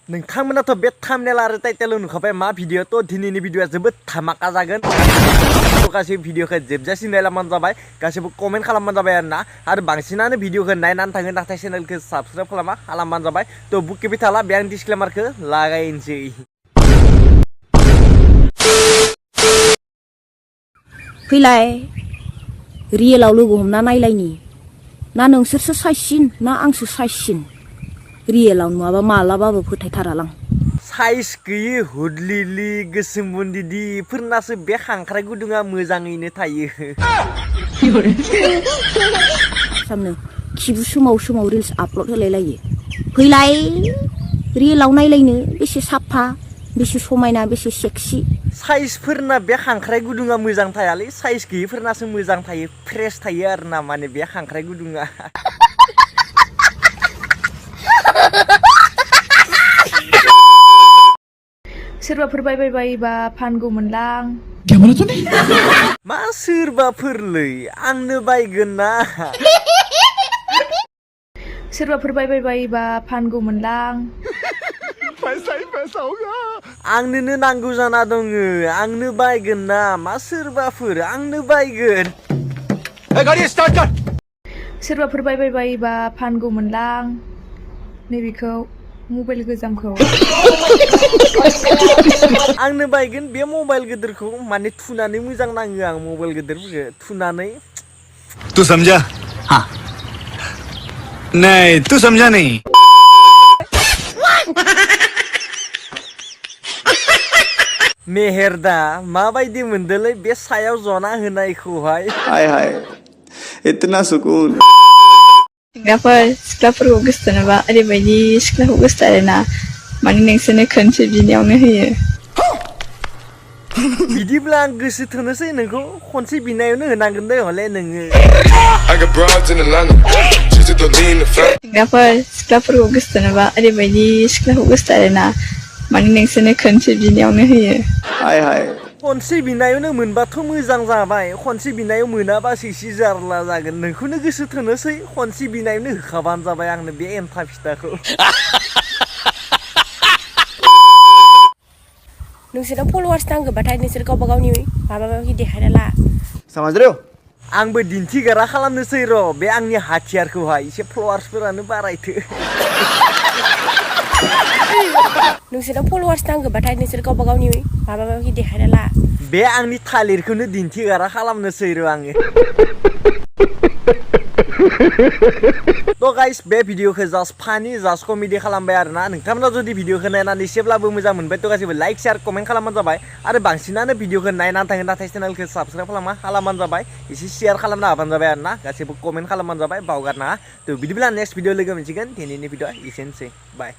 नोंथांमोनाथ' बे थाम्बनेल आरो टाइटेलाव नुखाबाय मा भिडिअ थ' दिनैनि भिडिअआ जोबोद धामाका जागोन गासैबो भिडिअखौ जोबजासिम नायलांबानो जाबाय गासैबो कमेन्ट खालामबानो जाबाय आरो बांसिनानो भिडिअखौ नायनानै थाङो नाथाय चेनेलखौ साबस्क्राइब खालामा खालामबानो जाबाय थ' बुककेबि थाला बे आं डिसक्लेमारखौ लागायनोसै फैलाय रियेलाव लोगो हमना नायलायनि ना नोंसोरसो साइसिन ना आंसो साइसिन रियेलाव नुवाबा मालाबाबो फोथायथारालां साइज गैयै हुदलिलि गोसोम बुन्दिदि फोरनासो बे खांख्राइ गुदुङा मोजाङैनो थायो सामनो खिबु समाव रिल्स आपल'ड होलायलायो फैलाय रियेलाव नायलायनो बेसे साफा बेसे समायना बेसे सेक्सि साइजफोरना बे खांख्राइ गुदुङा मोजां थायालै साइज गैयैफोरनासो मोजां थायो फ्रेश थायो आरोना माने बे खांख्राइ गुदुङा सोरबाफोर बायबायबा फानगौमोनलां मा सोरबाफोरलै आंनो बायगोन ना सोरबाफोर बायबायबा फानगौमोनलां आंनोनो नांगौ जाना दङ आंनो बायगोन ना मा सोरबाफोर आंनो बायगोन सोरबाफोर बायबायबा फानगौमोनलां नैबेखौ मबाइल गोजामखौ आंनो बायगोन बे मबाइल गिदिरखौ माने थुनानै मोजां नाङो आं मबाइल गिदिरफोरखौ थुनानै तू समझा हाँ नहीं तू समझा नहीं मेहेरदा माबायदि मोनदोलै बे सायाव जना होनायखौहाय हाय हाय इतना सुकून सिख्लाफोरखौ गोसोथोनोबा ओरैबायदि सिख्लाखौ गोसोथारोना माने नोंसोरनो खनसे बिनायावनो होयो बिदिब्ला आं गोसो थोनोसै नोंखौ खनसे बिनायावनो होनांगोन दे हले नोङो सिख्लाफोरखौ गोसोथोनोबा ओरैबायदि सिख्लाखौ गोसोथारोना माने नोंसोरनो खनसे बिनायावनो होयो हाय हाय खनसे बिनायावनो मोनबाथ' मोजां जाबाय खनसे बिनायाव मोनाबासो एसे जारला जागोन नोंखौनो गोसो थोनोसै खनसे बिनायावनो होखाबानो जाबाय आंनो बे एन्थाब फिथाखौ नोंसोरनाव फलोवार्स नांगौबाथाय नोंसोर गावबा गावनि माबा माबि देखायना ला आंबो दिन्थिगारा खालामनोसै र' बे आंनि हाथियारखौहाय एसे फलोवार्सफोरानो बारायथो नोंसोरनाव फलोवार्स नांगौबाथाय नोंसोर गावबा गावनि माबा माबि देखायना ला बे आंनि थालिरखौनो दिन्थिगारा खालामनोसै र' आङो थ' गाइस बे भिडिअखौ जास्ट फानि जास्ट कमेडि खालामबाय आरोना नोंथांमोना जुदि भिडिअखौ नायनानै एसेब्लाबो मोजां मोनबाय थ' गासैबो लाइक शेयार कमेन्ट खालामबानो जाबाय आरो बांसिनानो भिडिअखौ नायनानै थाङो नाथाय चेनेलखौ साबस्क्राइब खालामबानो जाबाय एसे शेयार खालामना होबानो जाबाय आरोना गासैबो कमेन्ट खालामबानो जाबाय बावगारनाङा थ' बिदिब्ला नेक्स्ट भिडिअ लोगो मोनसिगोन दिनैनि भिडिअआ एसेनोसै बाय